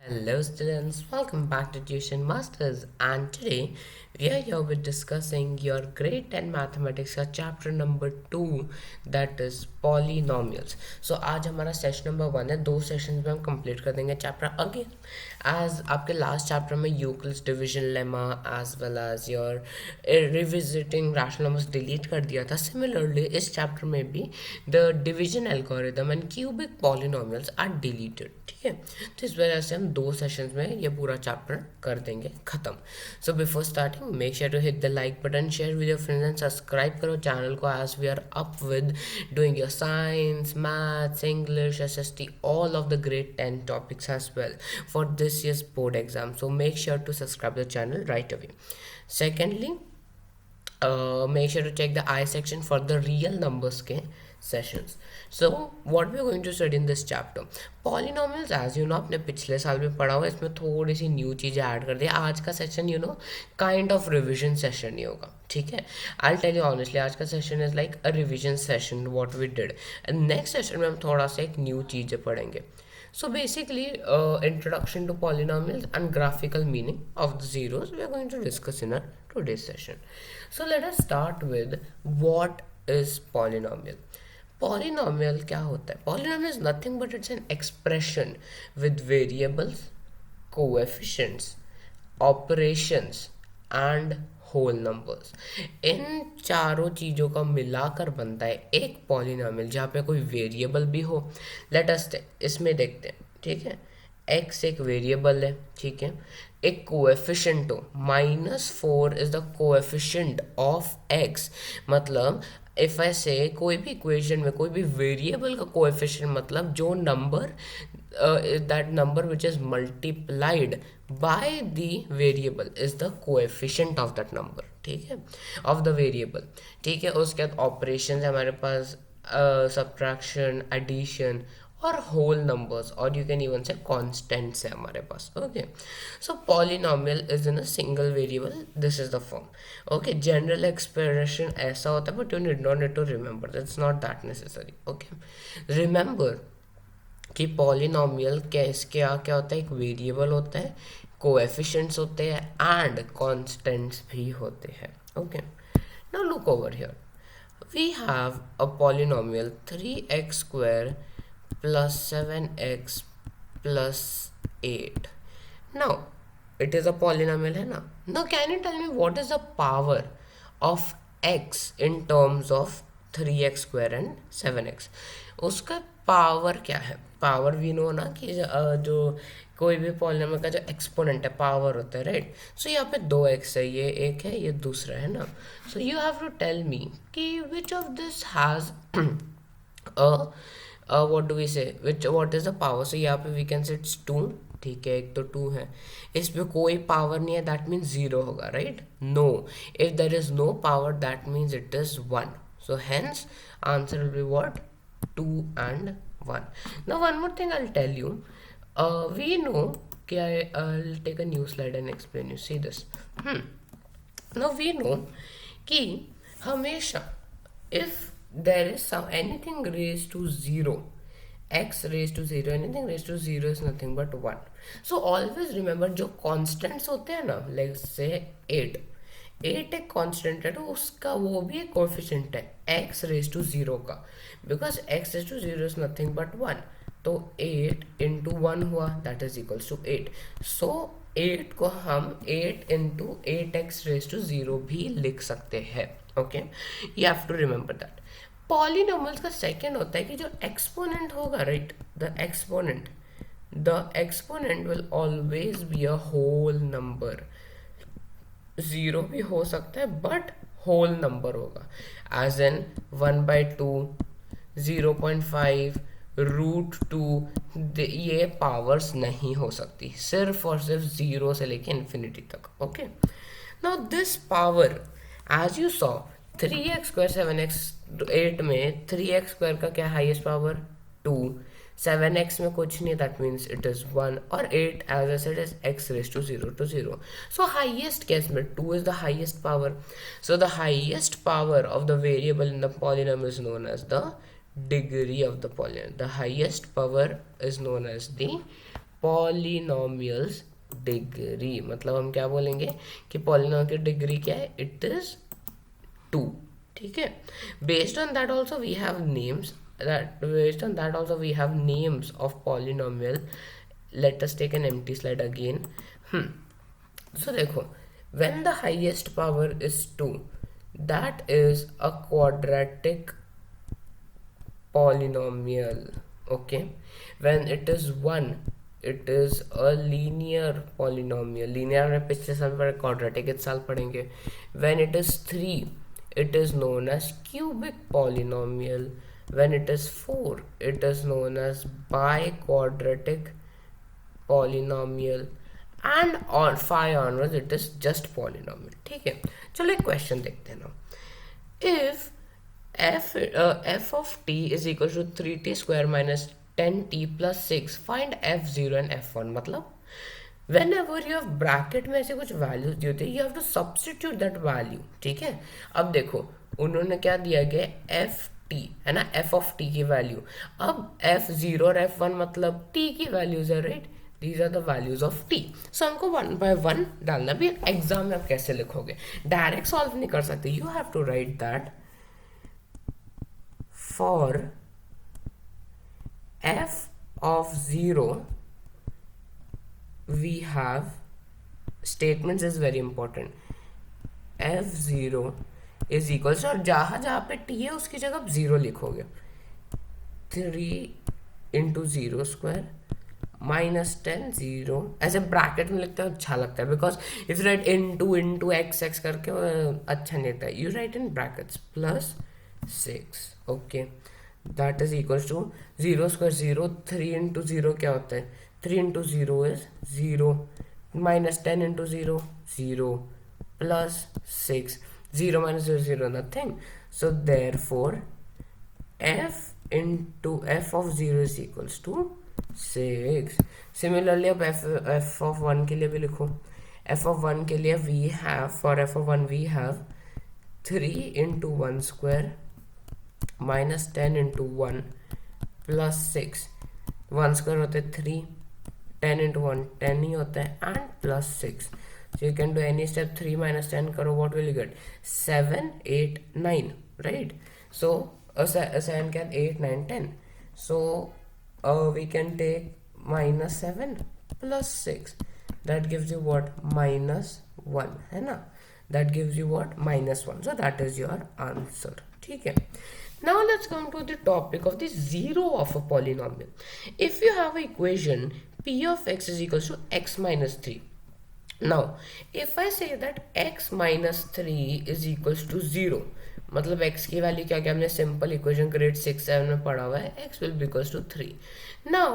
Hello students, welcome back to Tuition Masters, and today we are here with discussing your grade 10 mathematics का chapter number 2, that is polynomials. So आज हमारा session number 1 है, 2 sessions में हम complete कर देंगे chapter again as आपके last chapter में Euclid's division lemma as well as your revisiting rational numbers delete कर दिया था. सिमिलरली इस चैप्टर में भी the division algorithm and cubic polynomials are deleted. ठीक है, तो इस वजह से हम 2 सेशंस में ये पूरा चैप्टर कर देंगे खत्म. So before starting make sure to hit the like button, share with your friends and subscribe करो चैनल को as we are up with doing your science, maths, English, SST, all of the grade 10 topics as well for this year's board exam. So make sure to subscribe the channel right away. Secondly, make sure to check the I section for the real numbers के sessions. So what we are going to study in this chapter, polynomials as you know आपने पिछले साल भी पढ़ा हुआ, इसमें थोड़ी सी new चीज़ें ऐड कर दी. आज का session kind of revision session ही होगा. ठीक है, आई टेल यू ऑनेस्टली आज का session is like a revision session what we did, and next session में हम थोड़ा सा एक न्यू चीज़ें पढ़ेंगे. So basically, introduction to polynomials and graphical meaning of the zeros we are going to discuss in our today's session. So let us start with what is polynomial. Polynomial क्या होता है? Polynomial is nothing but it's an expression with variables, coefficients, operations and whole numbers. इन चारों चीज़ों का मिलाकर बनता है एक पॉलिनोमियल जहाँ पे कोई वेरिएबल भी हो. लेट अस इसमें देखते हैं. ठीक है, x एक वेरिएबल है. ठीक है, एक कोएफिशिएंट हो, -4 is the coefficient of x. मतलब इफ आई से कोई भी इक्वेशन में कोई भी वेरिएबल का कोएफिशिएंट मतलब जो number that number which is multiplied by the variable is the coefficient of that number. ठीक है, of the variable. ठीक है, उसके बाद ऑपरेशन है हमारे पास, सब्ट्रैक्शन, एडिशन और होल नंबर्स, और you can even say constants है हमारे पास. Okay, so polynomial is in a single variable. This is the form. Okay, general expression ऐसा होता है but you need to remember, that's not that necessary. Okay, remember कि polynomial क्या क्या होता है, एक वेरिएबल होता है, कोएफिशिएंट्स होते हैं एंड कांस्टेंट्स भी होते हैं. Okay, now look over here, we have a polynomial 3x² plus 7x plus 8. Now it is a polynomial है ना. Now can you tell me what is the power of x in terms of 3x² and 7x? उसका power क्या है? Power we know ना कि जो कोई भी पॉलिनोमियल का जो एक्सपोनेंट है पावर होता है, राइट. सो यहाँ पे 2x है, ये एक है, ये दूसरा है ना. So you have to tell me कि which of this has what do we say which what is the power. So यहाँ पे वी कैन से इट्स 2. ठीक है, एक तो 2 है, इसमें कोई पावर नहीं है, दैट मीन्स 0 होगा, right. No, if there is no power that means it is 1. So hence answer will be what, 2 and 1. Now one more thing I'll tell you, we know कि I'll take a new slide and explain you. See this. Now we know कि हमेशा if there is some anything raised to 0, x raised to 0, anything raised to 0 is nothing but 1. So always remember जो constants होते हैं ना, let's say 8 एक constant है तो उसका वो भी एक कोएफिशिएंट है x रेज टू 0 का, because x raise to 0 is nothing but 1. तो 8 इंटू 1 हुआ, that is equals to 8. So 8 को हम 8 इंटू 8x रेज टू 0 भी लिख सकते हैं. Okay, you have to remember that. Polynomials का सेकेंड होता है कि जो एक्सपोनेंट होगा, right, the exponent will always be a whole number. 0 भी हो सकता है बट होल नंबर होगा, एज एन 1/2, 0.5, √2. ये पावर्स नहीं हो सकती, सिर्फ और सिर्फ 0 से लेके इन्फिनिटी तक. Okay, now this power as you saw 3x², 7x, 8 में 3x² का क्या हाईएस्ट पावर, 2. 7x में कुछ नहीं, दैट मीन्स इट इज 1. और 8 as I said is x raise to 0 to 0. So highest case में 2 is the highest power. So the highest power of the variable in the polynomial is known as the degree of the polynomial. The highest power is known as the polynomials degree, मतलब हम क्या बोलेंगे कि polynomial की degree क्या है, it is 2. ठीक है. Based on that also we have names, that based on that also we have names of polynomial. Let us take an empty slide again. So देखो, when the highest power is 2, that is a quadratic polynomial. Okay. When it is 1, it is a linear polynomial. Linear में पिछले साल पढ़े, quadratic इस साल पढ़ेंगे. When it is 3, it is known as cubic polynomial. When it is 4, it is known as biquadratic polynomial. And on 5 onwards it is just polynomial. ठीक है. चलो एक क्वेश्चन देखते हैं ना. If f of t is equal to 3t square minus 10t plus 6, find f0 and f1. मतलब whenever you have bracket में ऐसे कुछ वैल्यूज दी होती है, you have to substitute that value. ठीक है. अब देखो उन्होंने क्या दिया गया, एफ टी है ना, एफ ऑफ टी की वैल्यू. अब f0 और f1 मतलब t की वैल्यूज है, right. These are the values of t. So हमको 1 by 1 डालना भी. एग्जाम में आप कैसे लिखोगे, डायरेक्ट सॉल्व नहीं कर सकते. You have to write that for f of 0 we have statements is very important. f0 is equals, और जहाँ जहाँ पे t है उसकी जगह आप 0 लिखोगे. 3 into 0 square minus 10 0, ऐसे ब्रैकेट में लिखते हैं अच्छा लगता है, because if write into x x करके अच्छा नहीं लगता है. You write in brackets plus 6. Okay, that is equal to 0 square 0. 3 into 0 क्या होता है, 3 into 0 is 0 minus 10 into 0 0 plus 6. 0 minus 0 0 nothing. So therefore f into f of 0 is equals to 6. Similarly अब f of 1 के लिए भी लिखो. f of 1 के लिए we have, for f of 1 we have 3 into 1 square minus 10 into 1 plus 6. 1 square होते 3, 10 into 1 10 ही होता है, and plus 6. So you can do any step. 3 minus 10 करो, what will you get, 7 8 9, right. So 7 क्या, 8 9 10. So we can take minus 7 plus 6. That gives you what, minus 1 है ना. That gives you what, minus 1. So that is your answer. ठीक है. Now let's come to the topic of the zero of a polynomial. If you have an equation p of x is equals to x minus 3. Now if I say that x minus 3 is equals to 0, मतलब x की value क्या, क्या हमने simple equation grade 6-7 में पढ़ा हुआ है, x will be equals to 3. Now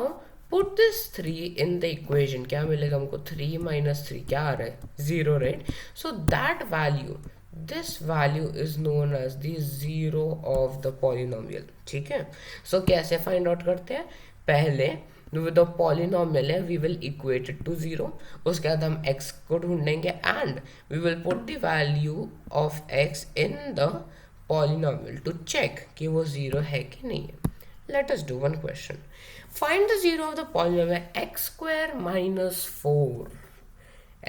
put this 3 in the equation. क्या मिलेगा हमको, 3 minus 3 क्या आ रहा है, 0, right. So that value, this value is known as the zero of the polynomial. ठीक है. So कैसे फाइंड आउट करते हैं, पहले द पॉलिनोमियल है we will equate it to 0. उसके बाद हम x को ढूंढेंगे and we will put the value of x in the polynomial to check कि वो 0 है कि नहीं है. Let us do one question. Find the zero of the polynomial x square minus 4.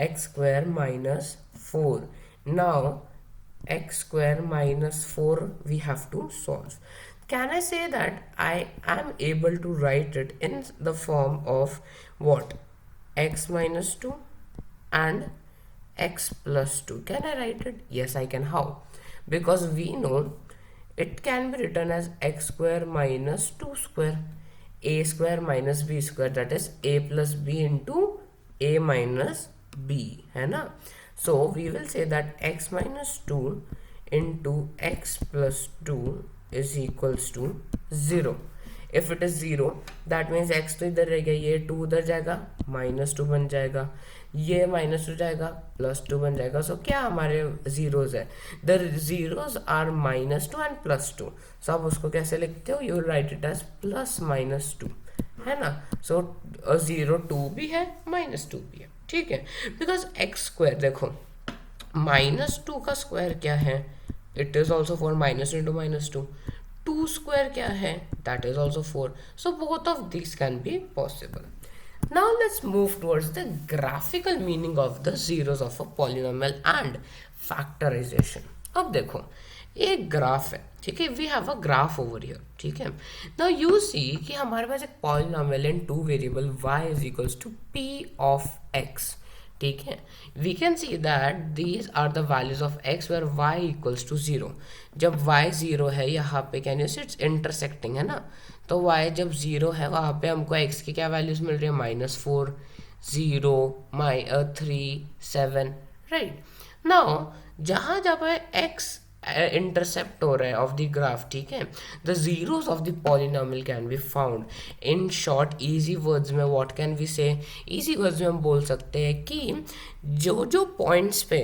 X square minus 4. Now x square minus 4 we have to solve. Can I say that I am able to write it in the form of what, x minus 2 and x plus 2? Can I write it? Yes, I can. How? Because we know it can be written as x square minus 2 square, a square minus b square, that is a plus b into a minus b है ना. So we will say that x minus 2 into x plus 2 is equals to 0. If it is 0, that means x तो इधर रहेगा, ये 2 उधर जाएगा, minus 2 बन जाएगा, ये minus 2 जाएगा, plus 2 बन जाएगा. So क्या हमारे zeros है, the zeros are minus 2 and plus 2. So आप उसको कैसे लिखते हो, you write it as plus minus 2 है ना. So 0 2 भी है, minus 2 भी है. ठीक है. बिकॉज एक्स स्क्वायर देखो, माइनस 2 का स्क्वायर क्या है, it is also 4. minus 2 into minus 2. 2 square क्या है, that is also 4. So both of this can be possible. Now let's move towards the graphical meaning of the zeros of a polynomial and factorization. अब देखो एक graph है, ठीक है, we have a graph over here, ठीक है. Now you see कि हमारे पास एक polynomial in two variable y is equals to p of x, ठीक है. We can see that these are the values of x where y equals to 0. जब y 0 है यहाँ पे, can you see it's intersecting है ना, तो y जब 0 है वहाँ पे हमको x की क्या वैल्यूज मिल रही है, -4, 0, 3, 7, राइट. नाउ जहाँ जहाँ पे x इंटरसेप्ट हो रहा है ऑफ द ग्राफ, ठीक है, the zeros of the polynomial can be found. In short easy words में व्हाट कैन वी से, इजी वर्ड्स में हम बोल सकते हैं कि जो जो पॉइंट्स पे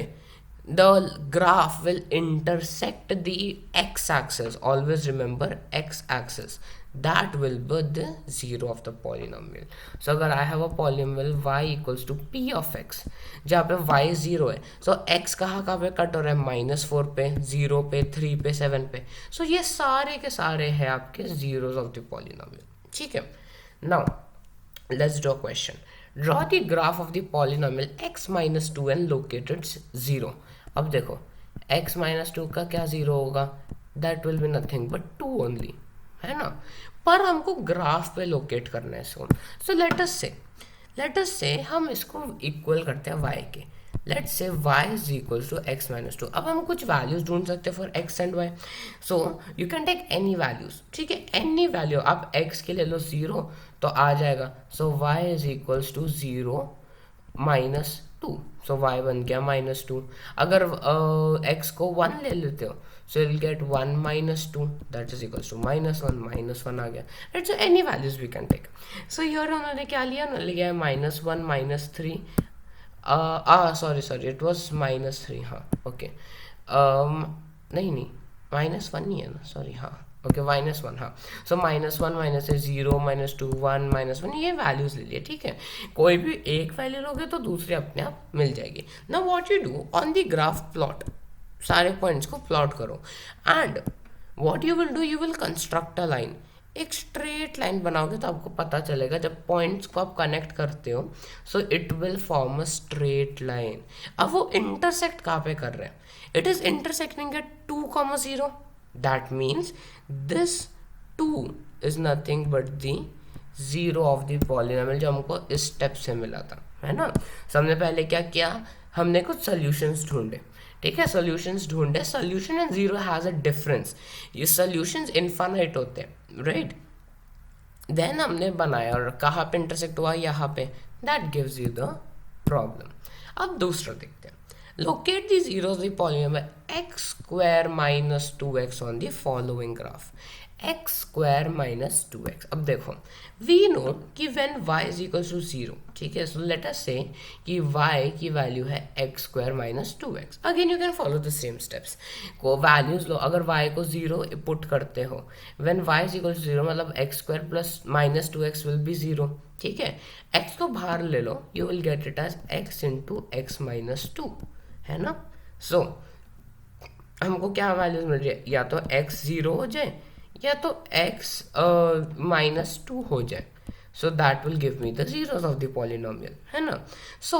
the graph will intersect the x-axis, always remember x-axis, that will be the zero of the polynomial. So अगर I have a polynomial y equals to p of x जहाँ पे y 0 है, so x कहाँ पे cut हो रहा है, -4 पे, 0 पे, 3 पे, 7 पे. So ये सारे के सारे हैं आपके zeros of the polynomial, ठीक है. Now let's draw a question. Draw the graph of the polynomial x minus 2 and locate its 0. अब देखो x माइनस 2 का क्या 0 होगा, that will be nothing but 2 only, है ना. पर हमको ग्राफ पे लोकेट करना है इसको. सो लेट अस से हम इसको इक्वल करते हैं y के. Let's say y is equal to x minus 2. अब हम कुछ वैल्यूज ढूंढ सकते हैं for x and y. So you can take any values, ठीक है, एनी वैल्यू. आप x के ले लो 0 तो आ जाएगा. So y is equals to 0 -2. So y बन गया -2. अगर x को 1 ले लेते हो, so you will get 1 -2, that is equals to -1 -1 आ गया, right. So any values we can take. So here उन्होंने क्या लिया, उन्होंने लिया है -1 -3. सॉरी इट वाज -3, हाँ ओके. नहीं -1 नहीं है ना, सॉरी, हाँ ओके, -1, हाँ. सो -1 -0 -2 1 -1 ये वैल्यूज ले लिए, ठीक है. कोई भी एक वैल्यू लोगे तो दूसरी अपने आप मिल जाएगी. Now what you do on the graph, plot सारे पॉइंट्स को प्लॉट करो and what you will do, you will construct a line. एक स्ट्रेट लाइन बनाओगे तो आपको पता चलेगा जब पॉइंट्स को आप कनेक्ट करते हो, so it will form a straight line. अब वो इंटरसेक्ट कहाँ पे कर रहे हैं, it is intersecting at 2, 0. That means this 2 is nothing but the 0 of the polynomial जो हमको इस स्टेप से मिला था, है ना. so हमने पहले क्या किया, हमने कुछ सॉल्यूशंस ढूंढे, ठीक है, सॉल्यूशंस ढूंढे. Solution and zero has a difference. ये सॉल्यूशंस इनफाइनाइट होते हैं, राइट. देन हमने बनाया और कहाँ पे इंटरसेक्ट हुआ, यहाँ पे, that gives you the problem. अब दूसरा देखते हैं. Locate the zeros of the polynomial x square minus 2x on the following graph. x square minus 2x. अब देखो we know कि when y is equals to 0, ठीक है. so let us say कि y की वैल्यू है x square minus 2x. again you can follow the same steps. को values लो, अगर y को 0 पुट करते हो, when y is equals to 0 मतलब x square plus minus 2x will be 0, ठीक है. x को बाहर ले लो, you will get it as x into x minus 2, है ना. सो हमको क्या वैल्यूज मिल रही है, या तो x 0 हो जाए या तो x -2 हो जाए. So that will give me the zeros of the polynomial, है ना. So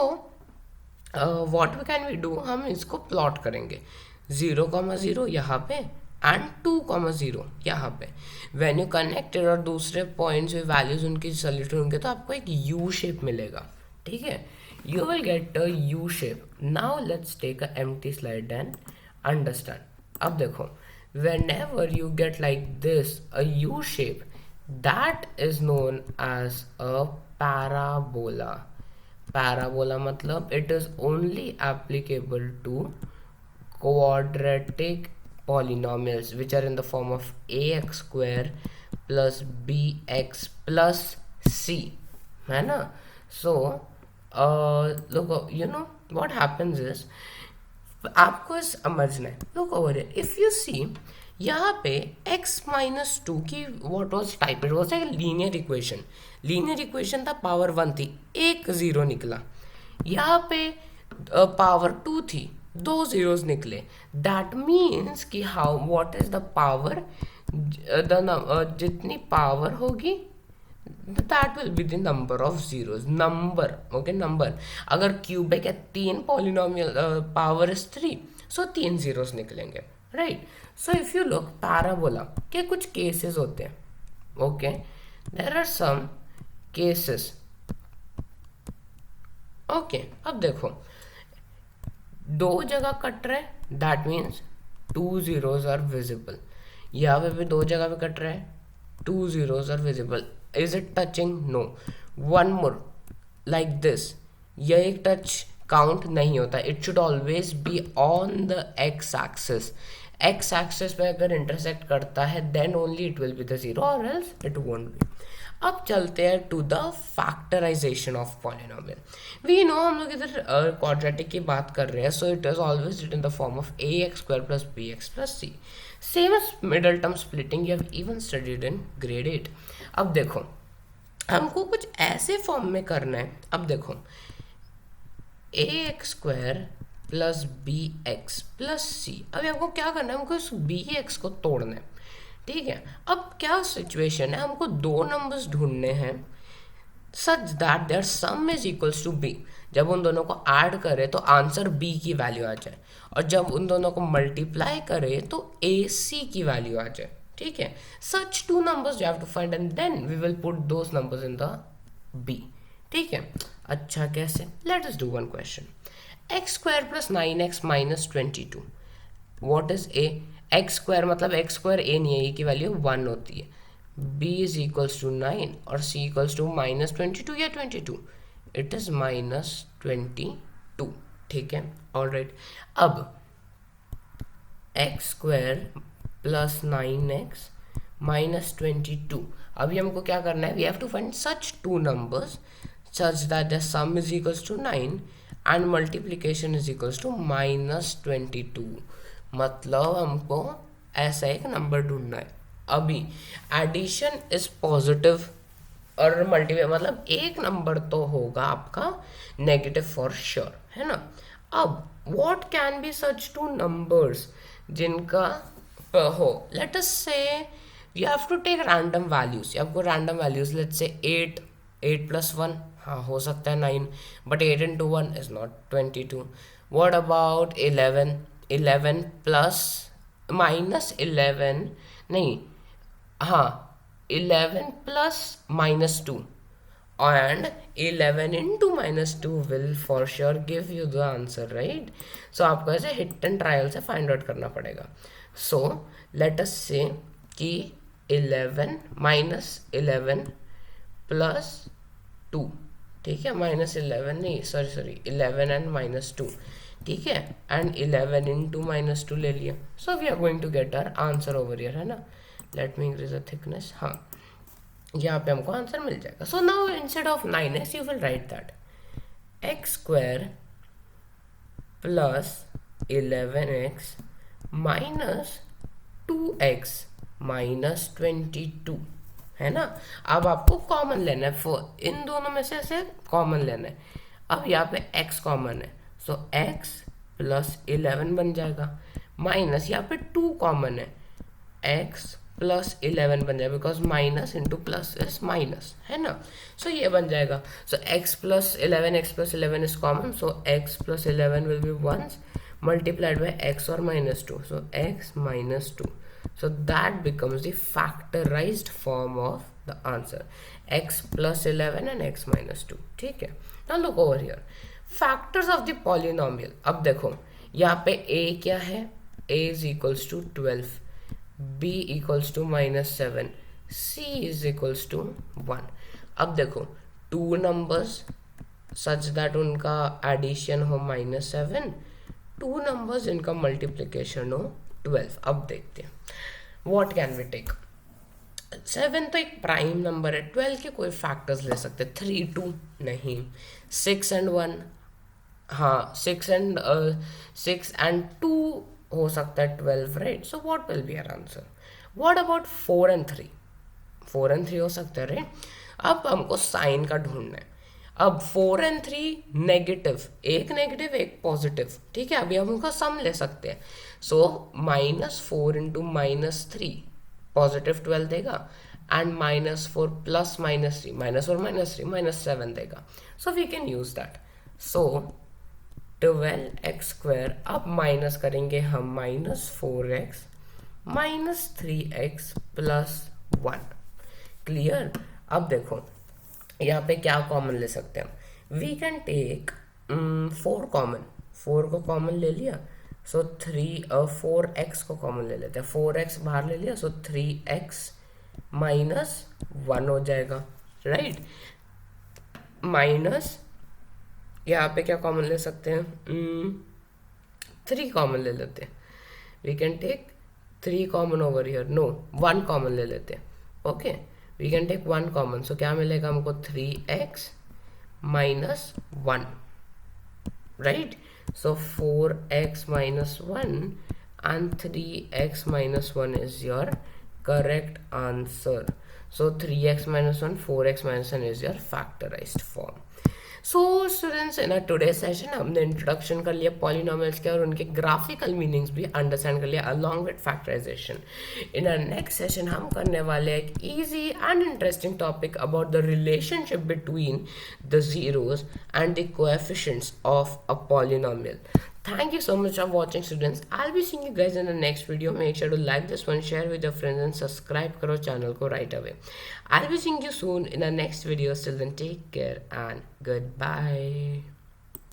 what we can we do, हम इसको प्लॉट करेंगे. 0, 0 यहाँ पे एंड 2, 0 यहाँ पे. व्हेन यू कनेक्टेड और दूसरे पॉइंट्स में वैल्यूज उनकी सॉल्यूट होंगे तो आपको एक यू शेप मिलेगा, ठीक है. You will get a U shape. Now let's take a empty slide and understand. अब देखो, whenever you get like this, a U shape, that is known as a parabola. Parabola मतलब it is only applicable to quadratic polynomials which are in the form of ax square plus bx plus c, है ना. So look, you know what happens is, आपको समझना है. look over here, if you see यहाँ पे x minus 2 की what was type, it was a linear equation. linear equation था, power 1 थी, एक 0 निकला. यहाँ पे पावर 2 थी, 2 zeros निकले. that means कि how what is the power, जितनी पावर होगी that will be the number of zeros. Number, okay, number. अगर क्यूबिक है, 3 polynomial power is 3, so 3 zeros निकलेंगे, right. So if you look parabola के कुछ cases होते हैं, okay, there are some cases. Okay, अब देखो, दो जगह कट रहे, that means 2 zeros are visible. यहाँ पे भी 2 जगह पे कट रहे हैं, 2 zeros are visible. Is it touching? No. One more, like this, यह एक टच काउंट नहीं होता. It should always be on the x axis. X axis पे अगर इंटरसेक्ट करता है then only it will be the zero, और else it won't be. अब चलते हैं to the factorisation of polynomial. We know, हम लोग इधर क्वाड्रेटिक की बात कर रहे हैं, so it is always written in the form of a x square plus b x plus c. Same as middle term splitting, you have even studied in grade 8. अब देखो, हमको कुछ ऐसे फॉर्म में करना है. अब देखो, a x square plus b x plus c. अभी आपको क्या करना है, हमको इस बी एक्स को तोड़ना है, ठीक है. अब क्या सिचुएशन है, हमको दो नंबर्स ढूंढने हैं such that their sum is equals to b. जब उन दोनों को ऐड करें तो आंसर बी की वैल्यू आ जाए, और जब उन दोनों को मल्टीप्लाई करें तो ए सी की वैल्यू आ जाए, ठीक है. Such two numbers you have to find and then we will put those numbers in the b, ठीक है. अच्छा, कैसे? Let us do one question. X square plus 9x minus 22. What is a? X square मतलब x square a नहीं है, ए की value 1 होती है. b इज इक्वल्स टू 9 और c इक्वल्स टू माइनस 22 या 22. इट इज माइनस 22, ठीक है. All right. अब x square plus 9x minus 22. अभी हमको क्या करना है, we have to find such two numbers such that the sum is equals to 9 and multiplication is equals to minus 22. मतलब हमको ऐसा एक नंबर ढूंढना है. अभी एडिशन इज पॉजिटिव और मल्टीप्लाई मतलब एक नंबर तो होगा आपका नेगेटिव फॉर श्योर, है ना. अब what can be such two numbers जिनका हो, let us say you have to take random values. आपको random values, let's say 8 plus 1, हाँ हो सकता है 9, but 8 into 1 is not 22. What about 11 plus minus 11, नहीं, हाँ 11 plus minus 2 and 11 into minus 2 will for sure give you the answer, right? So आपको ऐसे hit and trial से फाइंड आउट करना पड़ेगा. so let us say कि 11 minus 11 plus 2, ठीक है. माइनस 11 नहीं, सॉरी 11 एंड माइनस 2, ठीक है. एंड 11 इंटू माइनस 2 ले लिया. So we are going to get our answer over here, है ना. Let me increase the thickness. हाँ, यहाँ पे हमको आंसर मिल जाएगा. So now instead of 9x you will write that x square plus 11x minus 2x minus 22, है ना. अब आपको कॉमन लेना है, इन दोनों में से ऐसे कॉमन लेना है. अब यहाँ पे x कॉमन है, सो x प्लस 11 बन जाएगा, माइनस यहाँ पे 2 कॉमन है, x प्लस 11 बन जाएगा, because minus into plus is minus, है ना. सो ये बन जाएगा. So x plus 11 is common, so x plus 11 will be once multiplied by x और minus 2, so x minus 2. So that becomes the factorized form of the answer, x plus 11 and x minus 2, ठीक है. Now look over here, factors of the polynomial. अब देखो यहाँ पे a क्या है, a is equals to 12, b equals to minus 7, c is equals to 1. अब देखो two numbers such that उनका addition हो minus 7, two numbers इनका multiplication हो 12. अब देखते हैं व्हाट कैन वी टेक. 7 तो एक प्राइम नंबर है, 12 के कोई फैक्टर्स ले सकते हैं. 3 2 नहीं, 6 एंड 1, हाँ 6 एंड 2 हो सकता है 12, right. So what will be our answer. What about 4 and 3, 4 and 3 हो सकता है, राइट. अब हमको साइन का ढूंढना है. अब 4 एंड 3 नेगेटिव, एक पॉजिटिव, ठीक है. अभी हम उनका सम ले सकते हैं. So minus 4 into minus 3 positive 12 देगा, and -4 plus -3, -4 -3 -7 देगा. So we can use that. So 12x² अब माइनस करेंगे हम -4x -3x प्लस 1. क्लियर. अब देखो यहाँ पे क्या कॉमन ले सकते हैं हम. We can take 4 common. 4 को कॉमन ले लिया, सो 4x को कॉमन ले लेते हैं. 4x बाहर ले लिया, सो 3x -1 हो जाएगा, राइट. माइनस यहाँ पे क्या कॉमन ले सकते हैं, 3 कॉमन ले लेते हैं. We can take 3 common over here. No, 1 common ले लेते हैं. Okay, we can take 1 common. So क्या मिलेगा हमको, 3x -1, right. So 4x -1 and 3x -1 is your correct answer. So 3x -1, 4x -1 is your factorized form. So students, in today session हमने introduction कर लिया polynomials के और उनके ग्राफिकल मीनिंग्स भी अंडरस्टैंड कर लिया along with factorisation. In our next session हम करने वाले एक easy and interesting topic about the relationship between the zeros and the coefficients of a polynomial. Thank you so much for watching, students. I'll be seeing you guys in the next video. Make sure to like this one, share with your friends and subscribe karo channel ko right away. I'll be seeing you soon in the next video. Till then, take care and goodbye.